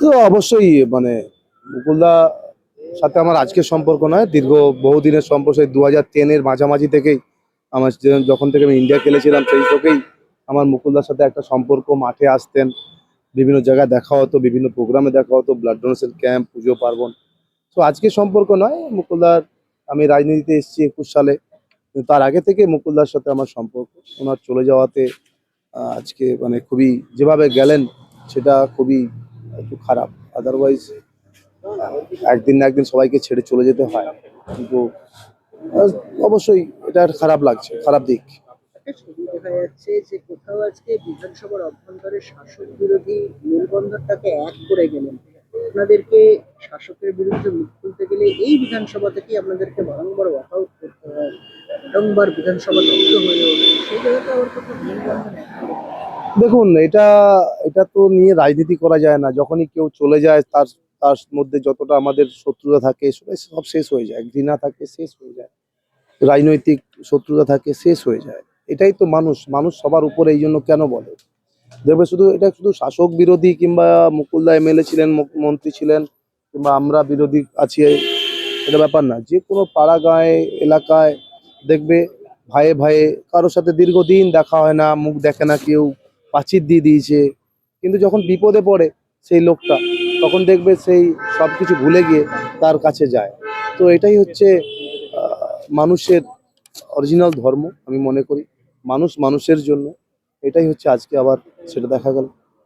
তো অবশ্যই মানে মুকুলদা সাথে আমার আজকের সম্পর্ক নয়, দীর্ঘ বহুদিনের সম্পর্ক। সেই 2010-এর মাঝামাঝি থেকেই আমার যখন থেকে আমি ইন্ডিয়া খেলেছিলাম সেই থেকেই আমার মুকুলদার সাথে একটা সম্পর্ক। মাঠে আসতেন, বিভিন্ন জায়গায় দেখা হতো, বিভিন্ন প্রোগ্রামে দেখা হতো, ব্লাড ডোনেশন ক্যাম্প, পুজো পার্বণ। তো আজকে সম্পর্ক নয় মুকুলদার। আমি রাজনীতিতে এসেছি 21 সালে, কিন্তু তার আগে থেকে মুকুলদার সাথে আমার সম্পর্ক। ওনার চলে যাওয়াতে আজকে মানে খুবই, যেভাবে গেলেন সেটা খুবই একটু খারাপ। আদারওয়াইজ একদিন না একদিন সবাইকে ছেড়ে চলে যেতে হয়, কিন্তু আহ, অবশ্যই এটা খারাপ লাগছে, খারাপ দিক। একটা ছবি দেখা যাচ্ছে যে কোথাও আজকে বিধানসভার অভ্যন্তরে শাসক বিরোধী মেলবন্ধনটাকে এক করে গেলেন। আপনাদেরকে শাসকের বিরুদ্ধে মুখ খুলতে গেলে এই বিধানসভা থেকেই আপনাদেরকে বারংবার ওয়াকআউট করতে হয়, বারংবার বিধানসভা দগ্ধ হয়ে ওঠে, সেই জায়গাতে আবার কোথাও মেলবন্ধন এক করে গেলেন। দেখুন, এটা এটা তো নিয়ে রাজনীতি করা যায় না। যখনই কেউ চলে যায় তার তার মধ্যে যতটা আমাদের শত্রুতা থাকে সব শেষ হয়ে যায়, ঘৃণা থাকে শেষ হয়ে যায়, রাজনৈতিক শত্রুতা থাকে শেষ হয়ে যায়। এটাই তো মানুষ, মানুষ সবার উপরে। এই জন্য কেন বলে দেখবে শুধু এটা শুধু শাসক বিরোধী কিংবা মুকুলদা এমএলএ ছিলেন, মন্ত্রী ছিলেন, কিংবা আমরা বিরোধী আছি, এটা ব্যাপার না। যে কোনো পাড়া গাঁয়ে এলাকায় দেখবে ভাইয়ে ভাইয়ে কারোর সাথে দীর্ঘদিন দেখা হয় না, মুখ দেখে না কেউ, পাঁচির দিয়ে দিয়েছে, কিন্তু যখন বিপদে পড়ে সেই লোকটা, তখন দেখবে সেই সব কিছু ভুলে গিয়ে তার কাছে যায়। তো এটাই হচ্ছে মানুষের অরিজিনাল ধর্ম আমি মনে করি। মানুষ মানুষের জন্য, এটাই হচ্ছে আজকে আবার সেটা দেখা গেল।